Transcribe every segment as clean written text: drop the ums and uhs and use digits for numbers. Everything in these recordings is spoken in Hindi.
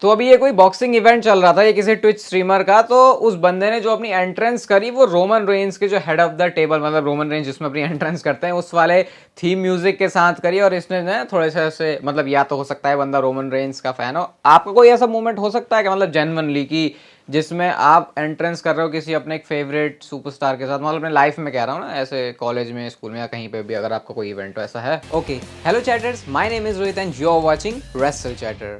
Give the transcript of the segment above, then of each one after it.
तो अभी ये कोई बॉक्सिंग इवेंट चल रहा था, ये किसी ट्विच स्ट्रीमर का। तो उस बंदे ने जो अपनी एंट्रेंस करी वो रोमन रेंज के जो हेड ऑफ द टेबल, मतलब रोमन रेंज जिसमें अपनी एंट्रेंस करते हैं उस वाले थीम म्यूजिक के साथ करी। और इसने ना थोड़े से ऐसे, मतलब या तो हो सकता है बंदा रोमन रेंज का फैन हो। आपका कोई ऐसा मूवमेंट हो सकता है कि मतलब जेन्युइनली कि जिसमें आप एंट्रेंस कर रहे हो किसी अपने एक फेवरेट सुपरस्टार के साथ, मतलब अपने लाइफ में कह रहा हूँ ना, ऐसे कॉलेज में, स्कूल में या कहीं पे भी, अगर आपका कोई इवेंट हो ऐसा है। Okay, hello chatters, my name is Rohit and you are watching Wrestle Chatter.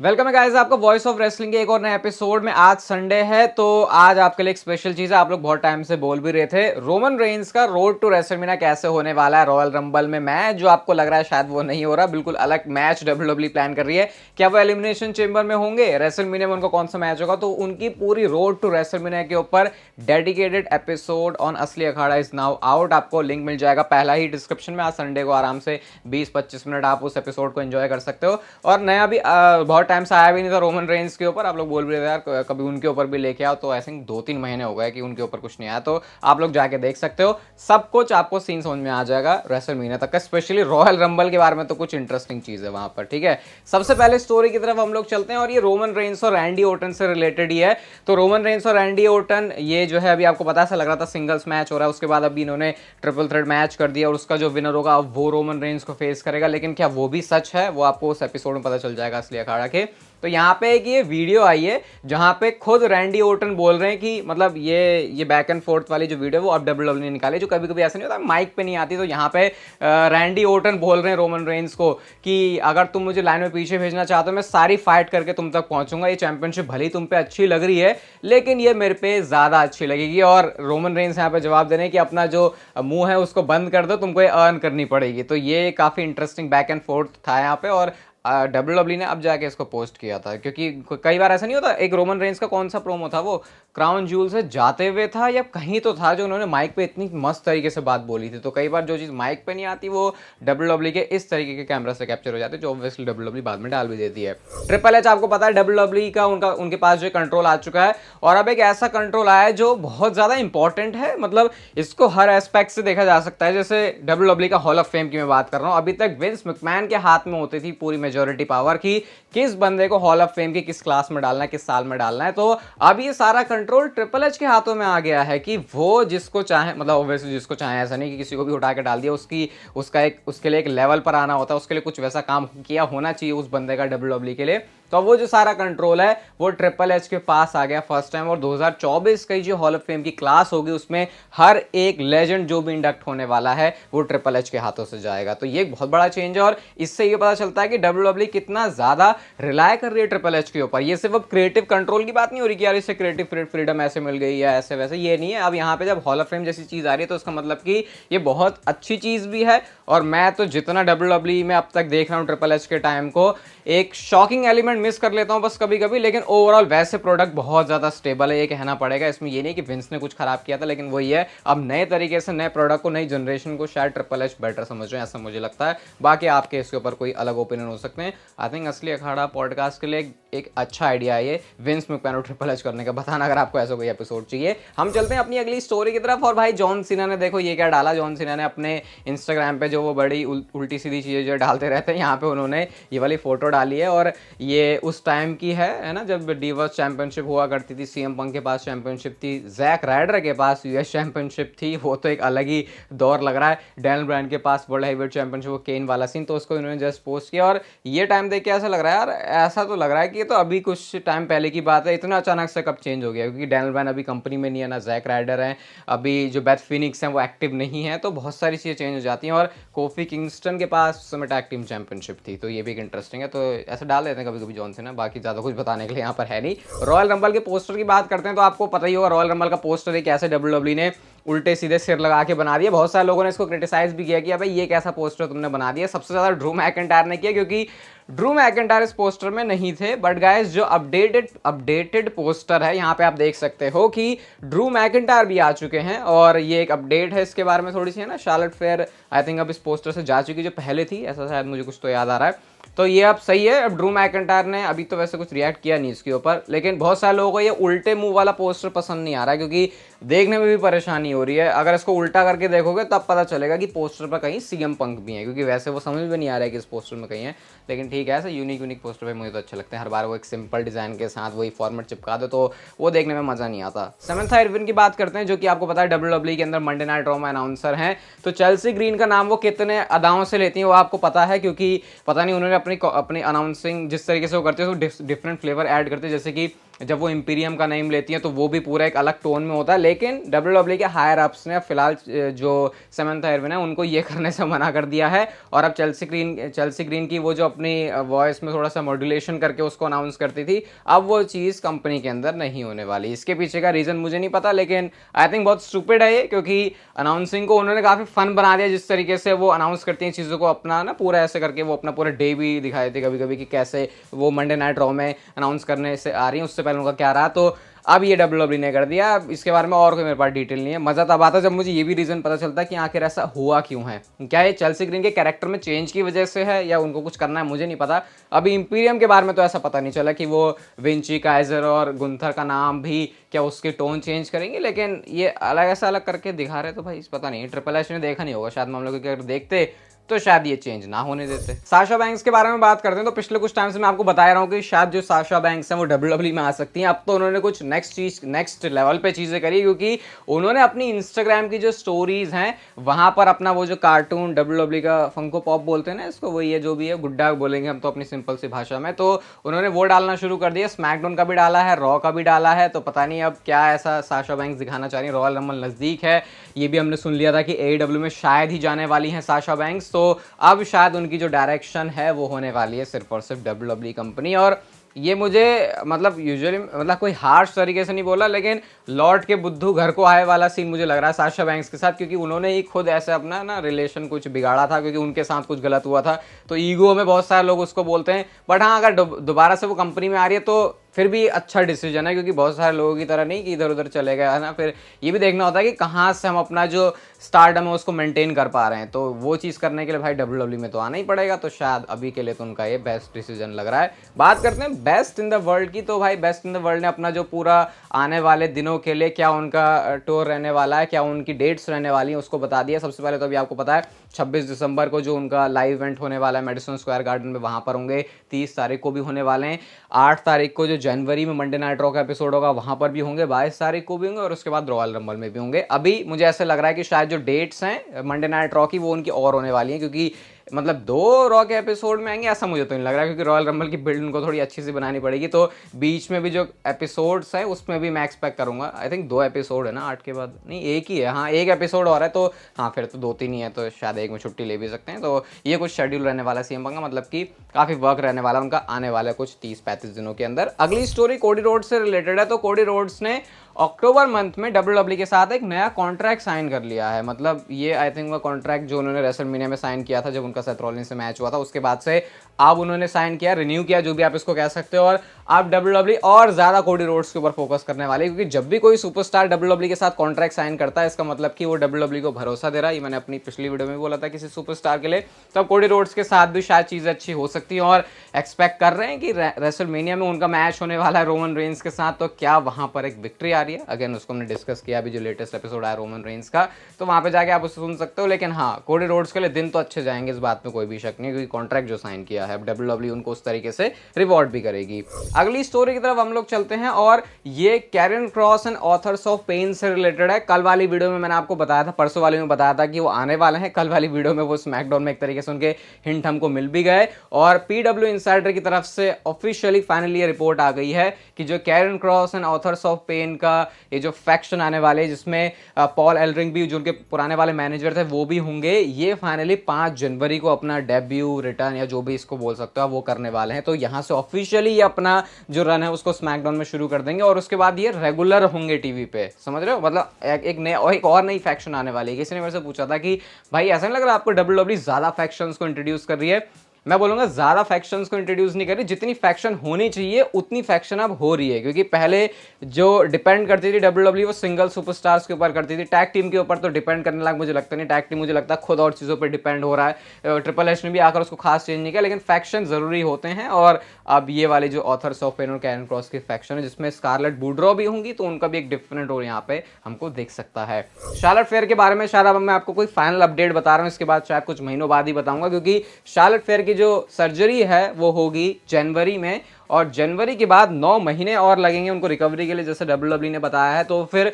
Welcome है गाइस आपका वॉइस ऑफ रेसलिंग के एक और नए एपिसोड में। आज संडे है तो आज आपके लिए एक स्पेशल चीज है। आप लोग बहुत टाइम से बोल भी रहे थे रोमन रेंज का रोड टू रेसलमेनिया कैसे होने वाला है रॉयल रंबल में मैच, जो आपको लग रहा है शायद वो नहीं हो रहा, बिल्कुल अलग मैच डब्ल्यूडब्ल्यूई प्लान कर रही है। क्या वो एलिमिनेशन चेंबर में होंगे, रेसलमेनिया में उनका कौन सा मैच होगा, तो उनकी पूरी रोड टू रेसलमेनिया के ऊपर डेडिकेटेड एपिसोड ऑन असली अखाड़ा इज नाउ आउट। आपको लिंक मिल जाएगा पहला ही डिस्क्रिप्शन में। आज संडे को आराम से 20-25 मिनट आप उस एपिसोड को एंजॉय कर सकते हो। और नया भी बहुत टाइम से आया भी नहीं था रोमन रेंज के ऊपर। आप लोग बोल भी रहे थे यार कभी उनके ऊपर भी लेके आओ, तो आई थिंक 2-3 महीने हो गए कि उनके ऊपर कुछ नहीं आया। तो आप लोग जाके देख सकते हो, सब कुछ आपको सीन समझ में आ जाएगा रेसलमेनिया तक का। स्पेशली रॉयल रंबल के बारे में तो कुछ इंटरेस्टिंग चीज है वहां पर, ठीक है। सबसे पहले स्टोरी की तरफ हम लोग चलते हैं और ये रोमन रेंज और रैंडी ओर्टन से रिलेटेड ही है। तो रोमन रेंज और रैंडी ओर्टन ये जो है, अभी आपको पता है लग रहा था सिंगल्स मैच हो रहा है, उसके बाद अभी इन्होंने ट्रिपल थ्रेट मैच कर दिया और उसका जो विनर होगा वो रोमन रेंज को फेस करेगा। लेकिन क्या वो भी सच है, वो आपको उस एपिसोड में पता चल जाएगा असली अखाड़ा के। तो यहाँ पे एक ये वीडियो आई है जहाँ पे खुद रैंडी ओर्टन बोल रहे हैं कि मतलब ये बैक एंड फोर्थ वाली जो वीडियो वो अब डब्ल्यूडब्ल्यूई ने निकाली, जो कभी कभी ऐसा नहीं होता माइक पे नहीं आती। तो यहाँ पे रैंडी ओर्टन बोल रहे हैं रोमन रेंज को कि अगर तुम मुझे लाइन में पीछे भेजना चाहते हो मैं सारी फाइट करके तुम तक पहुंचूंगा। ये चैंपियनशिप भले ही तुम पे अच्छी लग रही है लेकिन ये मेरे पे ज्यादा अच्छी लगेगी। और रोमन रेंज यहाँ पे जवाब दे रहे हैं कि अपना जो मुंह है उसको बंद कर दो, तुमको ये अर्न करनी पड़ेगी। तो ये काफी इंटरेस्टिंग बैक एंड फोर्थ था यहाँ पे। और डब्ल्यूडब्ल्यूई ने अब जाके इसको पोस्ट किया था, क्योंकि कई बार ऐसा नहीं होता। एक रोमन रेंज का कौन सा प्रोमो था, वो क्राउन जूल से जाते हुए था या कहीं तो था, जो उन्होंने माइक पे इतनी मस्त तरीके से बात बोली थी। तो कई बार जो चीज़ माइक पे नहीं आती वो डब्ल्यूडब्ल्यूई के इस तरीके के कैमरा से कैप्चर हो जाती है, जो ऑब्वियसली डब्ल्यूडब्ल्यूई बाद में डाल भी देती है। ट्रिपल एच आपको पता है डब्ल्यूडब्ल्यूई का उनके पास जो कंट्रोल आ चुका है, और अब एक ऐसा कंट्रोल आया है जो बहुत ज्यादा इंपॉर्टेंट है। मतलब इसको हर एस्पेक्ट से देखा जा सकता है। जैसे डब्ल्यूडब्ल्यूई का हॉल ऑफ फेम की मैं बात कर रहा हूँ, अभी तक विंस मैकमैन के हाथ में होती थी पूरी मेजोरिटी पावर की किस बंदे को हॉल ऑफ फेम की किस क्लास में डालना है, किस साल में डालना है। तो अब ये सारा कंट्रोल ट्रिपल एच के हाथों में आ गया है कि वो जिसको चाहे, मतलब ऑब्वियसली जिसको चाहे, ऐसा नहीं कि किसी को भी उठा के डाल दिया। उसके लिए एक लेवल पर आना होता है, उसके लिए कुछ वैसा काम किया होना चाहिए उस बंदे का डब्ल्यूडब्ल्यूई के लिए। तो वो जो सारा कंट्रोल है वो ट्रिपल एच के पास आ गया फर्स्ट टाइम। और 2024 की जो हॉल ऑफ फेम की क्लास होगी उसमें हर एक लेजेंड जो भी इंडक्ट होने वाला है वो ट्रिपल एच के हाथों से जाएगा। तो ये एक बहुत बड़ा चेंज है और इससे ये पता चलता है कि डब्ल्यूडब्ल्यूई कितना ज्यादा रिलाय कर रही है ट्रिपल एच के ऊपर। ये सिर्फ अब क्रिएटिव कंट्रोल की बात नहीं हो रही कि यार इससे क्रिएटिव फ्रीडम ऐसे मिल गई या ऐसे वैसे, ये नहीं है। अब यहाँ पे जब हॉल ऑफ फेम जैसी चीज आ रही है तो उसका मतलब कि ये बहुत अच्छी चीज भी है। और मैं तो जितना डब्ल्यूडब्ल्यूई में अब तक देख रहा हूँ ट्रिपल एच के टाइम को, एक शॉकिंग एलिमेंट मिस कर लेता हूँ बस कभी कभी, लेकिन ओवरऑल वैसे प्रोडक्ट बहुत ज्यादा स्टेबल है, ये कहना पड़ेगा। इसमें ये नहीं कि विंस ने कुछ खराब किया था, लेकिन वही है अब नए तरीके से नए प्रोडक्ट को, नई जनरेशन को शायद ट्रिपल एच बेटर समझ रहे हैं, ऐसा मुझे लगता है। बाकी आपके इसके ऊपर कोई अलग ओपिनियन हो सकते हैं। आई थिंक असली अखाड़ा पॉडकास्ट के लिए एक अच्छा आइडिया है ये विंस मैकमैन और ट्रिपल एच करने का। बताना अगर आपको ऐसा कोई एपिसोड चाहिए। हम चलते हैं अपनी अगली स्टोरी की तरफ। और भाई जॉन सीना ने देखो ये क्या डाला। जॉन सीना ने अपने इंस्टाग्राम पे जो वो बड़ी उल्टी सीधी चीजें जो डालते रहते हैं, यहाँ पे उन्होंने ये वाली फोटो डाली है। और ये उस टाइम की है ना, जब डिवर्स चैंपियनशिप हुआ करती थी। सीएम पंक के पास चैंपियनशिप थी, जैक राइडर के पास यूएस चैंपियनशिप थी, वो तो एक अलग ही दौर लग रहा है। डैनियल ब्रायन के पास वर्ल्ड हेवीवेट चैंपियनशिप, वो केन वाला सीन, तो उसको इन्होंने जस्ट पोस्ट किया। और ये टाइम देख के ऐसा लग रहा है यार, ऐसा तो लग रहा है कि ये तो अभी कुछ टाइम पहले की बात है, इतना अचानक से कब चेंज हो गया। क्योंकि डैनियल ब्रायन अभी कंपनी में नहीं है, ना जैक राइडर है, अभी जो बेथ फिनिक्स हैं वो एक्टिव नहीं है, तो बहुत सारी चीज़ें चेंज हो जाती हैं। और कोफी किंगस्टन के पास उस समय टैग टीम चैंपियनशिप थी, तो ये भी एक इंटरेस्टिंग है। तो ऐसे डाल देते हैं कभी कभी जॉन सीना, बाकी ज़्यादा कुछ बताने के लिए यहाँ पर है नहीं। रॉयल रंबल के पोस्टर की बात करते हैं तो आपको पता ही होगा रॉयल रंबल का पोस्टर एक ऐसे डब्ल्यूडब्ल्यूई ने उल्टे सीधे सिर लगा के बना दिया। बहुत सारे लोगों ने इसको क्रिटिसाइज भी किया कि भाई ये कैसा पोस्टर तुमने बना दिया। सबसे ज़्यादा ड्रू मैकिंटायर ने किया, क्योंकि ड्रू मैकिंटायर इस पोस्टर में नहीं थे। बट गाइस जो अपडेटेड पोस्टर है, यहाँ पे आप देख सकते हो कि ड्रू मैकिंटायर भी आ चुके हैं। और ये एक अपडेट है, इसके बारे में थोड़ी सी है ना, शार्लेट फेयर आई थिंक अब इस पोस्टर से जा चुकी जो पहले थी, ऐसा शायद मुझे कुछ तो याद आ रहा है। तो ये अब सही है। अब ड्रू मैकिंटायर ने अभी तो वैसे कुछ रिएक्ट किया नहीं इसके ऊपर, लेकिन बहुत सारे लोगों को ये उल्टे मुंह वाला पोस्टर पसंद नहीं आ रहा है, क्योंकि देखने में भी परेशानी हो रही है। अगर इसको उल्टा करके देखोगे तब पता चलेगा कि पोस्टर पर कहीं सीएम पंक भी है, क्योंकि वैसे वो समझ में नहीं आ रहा है कि इस पोस्टर में कहीं है। लेकिन ठीक है, ऐसे यूनिक पोस्टर पे मुझे तो अच्छे लगते हैं। हर बार वो एक सिंपल डिजाइन के साथ वही फॉर्मेट चिपका दो तो वो देखने में मजा नहीं आता। समंथा इरविन की बात करते हैं, जो कि आपको पता है डब्ल्यूडब्ल्यूई के अंदर मंडे नाइट रॉ में अनाउंसर हैं। तो चेल्सी ग्रीन का नाम वो कितने अदाओं से लेती हैं वो आपको पता है, क्योंकि पता नहीं उन्होंने अपनी अनाउंसिंग जिस तरीके से वो करते हैं तो डिफरेंट फ्लेवर ऐड करते हैं। जैसे कि जब वो इंपीरियम का नेम लेती हैं तो वो भी पूरा एक अलग टोन में होता है। लेकिन डब्ल्यूडब्ल्यूई के हायर अप्स ने फिलहाल जो समंथा इरविन है उनको ये करने से मना कर दिया है, और अब चेल्सी ग्रीन की वो जो अपनी वॉइस में थोड़ा सा मॉड्यूलेशन करके उसको अनाउंस करती थी, अब वो चीज़ कंपनी के अंदर नहीं होने वाली। इसके पीछे का रीज़न मुझे नहीं पता, लेकिन आई थिंक बहुत स्टूपिड है ये, क्योंकि अनाउंसिंग को उन्होंने काफ़ी फन बना दिया। जिस तरीके से वो अनाउंस करती हैं चीज़ों को अपना ना पूरा ऐसे करके वो अपना पूरा डे भी दिखा देती है कभी कभी कि कैसे वो मंडे नाइट रॉ में अनाउंस करने से आ रही है, उससे पहले उनका क्या रहा। तो अब ये डब्ल्यूडब्ल्यूई ने कर दिया। अब इसके बारे में और कोई मेरे पास डिटेल नहीं है। मज़ा तब आता जब मुझे ये भी रीज़न पता चलता कि आखिर ऐसा हुआ क्यों है। क्या ये चेल्सी ग्रीन के कैरेक्टर में चेंज की वजह से है या उनको कुछ करना है, मुझे नहीं पता। अभी इंपीरियम के बारे में तो ऐसा पता नहीं चला कि वो विंची, काइजर और गुंथर का नाम भी क्या उसके टोन चेंज करेंगे, लेकिन ये अलग ऐसा अलग करके दिखा रहे तो भाई पता नहीं। ट्रिपल एच ने देखा नहीं होगा शायद मामलों को, अगर देखते तो शायद ये चेंज ना होने देते। साशा बैंक्स के बारे में बात करते हैं तो पिछले कुछ टाइम से मैं आपको बता रहा हूँ कि शायद जो साशा बैंक्स हैं वो डब्ल्यूडब्ल्यूई में आ सकती हैं। अब तो उन्होंने कुछ नेक्स्ट लेवल पे चीज़ें करी, क्योंकि उन्होंने अपनी इंस्टाग्राम की जो स्टोरीज हैं वहाँ पर अपना वो जो कार्टून डब्ल्यूडब्ल्यूई का फंको पॉप बोलते हैं ना इसको, वही है जो भी है, गुड्डा बोलेंगे हम तो अपनी सिंपल सी भाषा में, तो उन्होंने वो डालना शुरू कर दिया। स्मैकडाउन का भी डाला है, रॉ का भी डाला है। तो पता नहीं अब क्या ऐसा साशा बैंक्स दिखाना चाह रही है। रॉयल रंबल नज़दीक है, ये भी हमने सुन लिया था कि एडब्ल्यू में शायद ही जाने वाली हैं साशा बैंक्स। तो अब शायद उनकी जो डायरेक्शन है वो होने वाली है सिर्फ और सिर्फ डब्ल्यूडब्ल्यूई कंपनी। और ये मुझे मतलब यूजुअली मतलब कोई हार्श तरीके से नहीं बोला, लेकिन लौट के बुद्धू घर को आए वाला सीन मुझे लग रहा है साशा बैंक्स के साथ, क्योंकि उन्होंने ही खुद ऐसे अपना ना रिलेशन कुछ बिगाड़ा था, क्योंकि उनके साथ कुछ गलत हुआ था। तो ईगो में बहुत सारे लोग उसको बोलते हैं, बट हाँ अगर दोबारा से वो कंपनी में आ रही है तो फिर भी अच्छा डिसीजन है, क्योंकि बहुत सारे लोगों की तरह नहीं कि इधर उधर चले गए, है ना। फिर ये भी देखना होता है कि कहाँ से हम अपना जो स्टारडम है उसको मेंटेन कर पा रहे हैं। तो वो चीज़ करने के लिए भाई डब्ल्यूडब्ल्यूई में तो आना ही पड़ेगा। तो शायद अभी के लिए तो उनका ये बेस्ट डिसीजन लग रहा है। बात करते हैं बेस्ट इन द वर्ल्ड की, तो भाई बेस्ट इन द वर्ल्ड ने अपना जो पूरा आने वाले दिनों के लिए क्या उनका टूर रहने वाला है, क्या उनकी डेट्स रहने वाली हैं, उसको बता दिया। सबसे पहले तो अभी आपको पता है 26 दिसंबर को जो उनका लाइव इवेंट होने वाला है मेडिसन स्क्वायर गार्डन में, वहाँ पर होंगे। 30 तारीख को भी होने वाले हैं। 8 तारीख को जो जनवरी में मंडे नाइट रॉ का एपिसोड होगा वहाँ पर भी होंगे। 22 तारीख को भी होंगे, और उसके बाद रॉयल रंबल में भी होंगे। अभी मुझे ऐसे लग रहा है कि शायद जो डेट्स हैं मंडे नाइट रॉ की वो उनकी और होने वाली हैं, क्योंकि मतलब 2 रॉ के एपिसोड में आएंगे ऐसा मुझे तो नहीं लग रहा है, क्योंकि रॉयल रंबल की बिल्ड उनको थोड़ी अच्छी सी बनानी पड़ेगी। तो बीच में भी जो एपिसोड्स हैं उसमें भी मैं एक्सपेक्ट करूंगा। आई थिंक 2 एपिसोड है ना 8 के बाद, नहीं एक ही है, हाँ एक एपिसोड और है। तो हाँ फिर तो 2-3 ही है, तो शायद एक में छुट्टी ले भी सकते हैं। तो ये कुछ शेड्यूल रहने वाला सीएम पंक का, मतलब कि काफ़ी वर्क रहने वाला उनका आने वाले कुछ 30-35 दिनों के अंदर। अगली स्टोरी कोडी रोड्स से रिलेटेड है। तो कोडी रोड्स ने अक्टूबर मंथ में डब्ल्यूडब्ल्यूई के साथ एक नया कॉन्ट्रैक्ट साइन कर लिया है। मतलब ये आई थिंक वो कॉन्ट्रैक्ट जो उन्होंने रेसलमेनिया में साइन किया था जब उनका सेथ रॉलिन्स से मैच हुआ था, उसके बाद से अब उन्होंने साइन किया, रिन्यू किया, जो भी आप इसको कह सकते हो। और अब डब्ल्यूडब्ल्यूई और ज़्यादा कोडी रोड्स के ऊपर फोकस करने वाले, क्योंकि जब भी कोई सुपरस्टार डब्ल्यूडब्ल्यूई के साथ कॉन्ट्रैक्ट साइन करता है इसका मतलब कि वो डब्ल्यूडब्ल्यूई को भरोसा दे रहा है। ये मैंने अपनी पिछली वीडियो में बोला था किसी सुपरस्टार के लिए। तो अब कोडी रोड्स के साथ भी शायद चीज़ें अच्छी हो सकती हैं, और एक्सपेक्ट कर रहे हैं कि रेसलमेनिया में उनका मैच होने वाला है रोमन रेंस के साथ। तो क्या वहाँ पर एक विक्ट्री आ रही है? अगेन उसको हमने डिस्कस किया अभी जो लेटेस्ट एपिसोड आया रोमन रेंस का, तो वहाँ पे जाके आप उसे सुन सकते हो। लेकिन हाँ कोडी रोड्स के लिए दिन तो अच्छे जाएंगे, इस बात में कोई भी शक नहीं, क्योंकि कॉन्ट्रैक्ट जो साइन किया है डब्ल्यूडब्ल्यूई उनको उस तरीके से रिवॉर्ड भी करेगी। अगली स्टोरी की तरफ हम लोग चलते हैं, और ये Karen Cross and Authors of Pain से रिलेटेड है। कल वाली वीडियो में मैंने आपको बताया था, परसों वाली में बताया था कि वो आने वाले हैं। कल वाली वीडियो में वो स्मैकडाउन में एक तरीके से उनके हिंट हमको मिल भी गए, और पीडब्ल्यू इनसाइडर की तरफ से ऑफिशियली फाइनली रिपोर्ट आ गई है कि जो Karen Cross and Authors of Pain का ये जो फैक्शन आने वाले, जिसमें पॉल एलरिंग भी जो उनके पुराने वाले मैनेजर थे वो भी होंगे, ये फाइनली 5 जनवरी को अपना डेब्यू रिटर्न या जो भी इसको बोल सकते हो वो करने वाले हैं। तो यहाँ से ऑफिशियली ये अपना जो रन है उसको स्मैकडाउन में शुरू कर देंगे, और उसके बाद ये रेगुलर होंगे टीवी पे, समझ रहे हो। मतलब एक और नई फैक्शन आने वाली है। किसी ने मेरे से पूछा था कि भाई ऐसा नहीं लग रहा आपको डब्ल्यूडब्ल्यूई ज्यादा फैक्शंस को इंट्रोड्यूस कर रही है? मैं बोलूंगा ज्यादा फैक्शंस को इंट्रोड्यूस नहीं करी, जितनी फैक्शन होनी चाहिए उतनी फैक्शन अब हो रही है, क्योंकि पहले जो डिपेंड करती थी WWE वो सिंगल सुपरस्टार्स के ऊपर करती थी, टैग टीम के ऊपर तो डिपेंड करने लायक मुझे लगता नहीं, टैग टीम मुझे लगता है खुद और चीजों पर डिपेंड हो रहा है। ट्रिपल एच ने भी आकर उसको खास चेंज नहीं किया, लेकिन फैक्शन जरूरी होते हैं। और अब ये वाले जो ऑथर्स ऑफ पेन और कैरन क्रॉस की फैक्शन है जिसमें स्कारलेट बूड्रॉ भी होंगी, तो उनका भी एक डिफरेंट रोल यहाँ पे हमको देख सकता है। शार्लेट फेयर के बारे में शायद अब मैं आपको कोई फाइनल अपडेट बता रहा हूँ, इसके बाद शायद कुछ महीनों बाद ही बताऊंगा, क्योंकि शार्लेट फेयर की जो सर्जरी है वो होगी जनवरी में, और जनवरी के बाद 9 महीने और लगेंगे उनको रिकवरी के लिए, जैसे WWE ने बताया है। तो फिर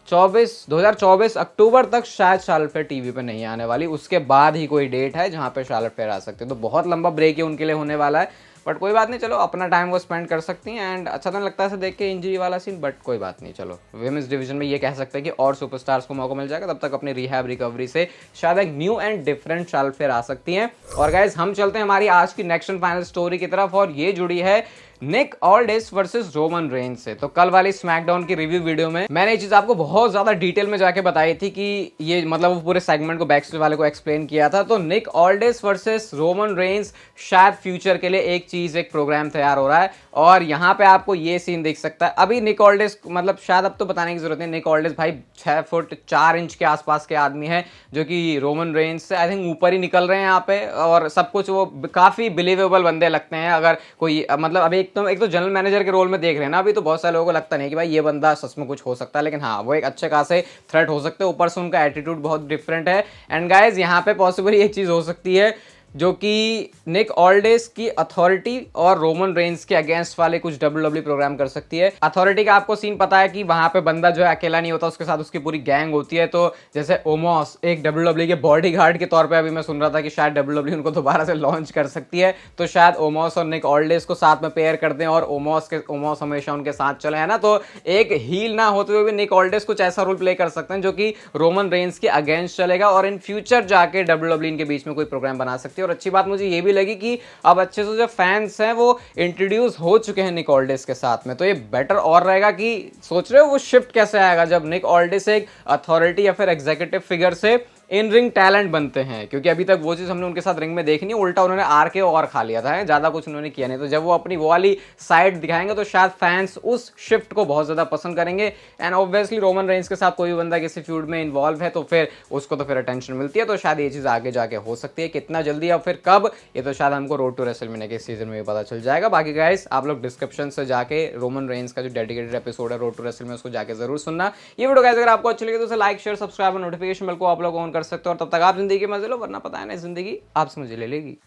2024 अक्टूबर तक शायद शार्लेट फेयर टीवी पे नहीं आने वाली, उसके बाद ही कोई डेट है जहां पे शार्लेट फेयर आ सकते हैं। तो बहुत लंबा ब्रेक है उनके लिए होने वाला है, बट कोई बात नहीं, चलो अपना टाइम वो स्पेंड कर सकती हैं। एंड अच्छा तो नहीं लगता है देख के इंजरी वाला सीन, बट कोई बात नहीं, चलो विमेंस डिवीजन में ये कह सकते हैं कि और सुपरस्टार्स को मौका मिल जाएगा, तब तक अपनी रिहैब रिकवरी से शायद एक new and different Charlotte fair आ सकती हैं। और गाइज हम चलते हैं हमारी आज की नेक्स्ट एंड फाइनल स्टोरी की तरफ, और ये जुड़ी है निक ऑल्डिस वर्सेस रोमन रेंज से। तो कल वाली स्मैकडाउन की रिव्यू वीडियो में मैंने ये चीज आपको बहुत ज्यादा डिटेल में जाके बताई थी कि ये मतलब वो पूरे सेगमेंट को बैकस्टेज वाले को एक्सप्लेन किया था। तो निक ऑल्डिस वर्सेस रोमन रेंज शायद फ्यूचर के लिए एक चीज, एक प्रोग्राम तैयार हो रहा है, और यहाँ पे आपको ये सीन दिख सकता है। अभी निक ऑल्डिस मतलब शायद अब तो बताने की जरूरत नहीं, निक ऑल्डिस भाई 6 फुट 4 इंच के आसपास के आदमी है, जो कि रोमन रेंज से आई थिंक ऊपर ही निकल रहे हैं यहाँ पे, और सब कुछ वो काफी बिलीवेबल बंदे लगते हैं। अगर कोई मतलब अभी एक तो जनरल मैनेजर के रोल में देख रहे हैं ना अभी, तो बहुत सारे लोगों को लगता नहीं कि भाई ये बंदा सच में कुछ हो सकता है, लेकिन हाँ वो एक अच्छे खासे थ्रेट हो सकते हैं। ऊपर से उनका एटीट्यूड बहुत डिफरेंट है। एंड गाइज यहाँ पे पॉसिबल एक चीज हो सकती है, जो कि निक ऑल्डिस की अथॉरिटी और रोमन रेंज के अगेंस्ट वाले कुछ WWE प्रोग्राम कर सकती है। अथॉरिटी का आपको सीन पता है कि वहां पे बंदा जो है अकेला नहीं होता, उसके साथ उसकी पूरी गैंग होती है। तो जैसे ओमोस एक WWE के बॉडीगार्ड के तौर पे अभी मैं सुन रहा था कि शायद WWE उनको दोबारा से लॉन्च कर सकती है, तो शायद ओमोस और निक ऑल्डिस को साथ में पेयर कर दें और ओमोस हमेशा उनके साथ चले, है ना। तो एक हील ना होते हुए भी निक ऑल्डिस कुछ ऐसा रोल प्ले कर सकते हैं जो कि रोमन रेंज के अगेंस्ट चलेगा, और इन फ्यूचर जाके WWE इनके बीच में कोई प्रोग्राम बना सकती है। और अच्छी बात मुझे ये भी लगी कि अब अच्छे से जो फैंस हैं वो इंट्रोड्यूस हो चुके हैं निक ऑल्डिस के साथ में, तो ये बेटर और रहेगा कि सोच रहे हो वो शिफ्ट कैसे आएगा जब निक ऑल्डिस एक अथॉरिटी या फिर एग्जीक्यूटिव फिगर से इन रिंग टैलेंट बनते हैं, क्योंकि अभी तक वो चीज हमने उनके साथ रिंग में देखी नहीं, उल्टा उन्होंने आर के और खा लिया था, ज्यादा कुछ उन्होंने किया नहीं। तो जब वो अपनी वो वाली साइड दिखाएंगे तो शायद फैंस उस शिफ्ट को बहुत ज्यादा पसंद करेंगे। एंड ऑब्वियसली रोमन रेंज के साथ कोई भी बंदा किसी फ्यूड में इन्वॉल्व है तो फिर उसको तो फिर अटेंशन मिलती है, तो शायद ये चीज आगे जाके हो सकती है। कितना जल्दी और फिर कब, ये तो शायद हमको रोड टू रेसलमेनिया के सीजन में भी पता चल जाएगा। बाकी गाइस आप लोग डिस्क्रिप्शन से जाके रोमन रेंज का जो डेडिकेटेड एपिसोड है रोड टू रेसलमेनिया उसको जाके जरूर सुनना। ये वीडियो गाइस अगर आपको अच्छी लगी तो उसे लाइक शेयर सब्सक्राइब और नोटिफिकेशन बेल को आप लोग ऑन कर सकते हो, और तब तक आप जिंदगी के मजे लो, वरना पता है ना जिंदगी आपसे मुझे ले लेगी।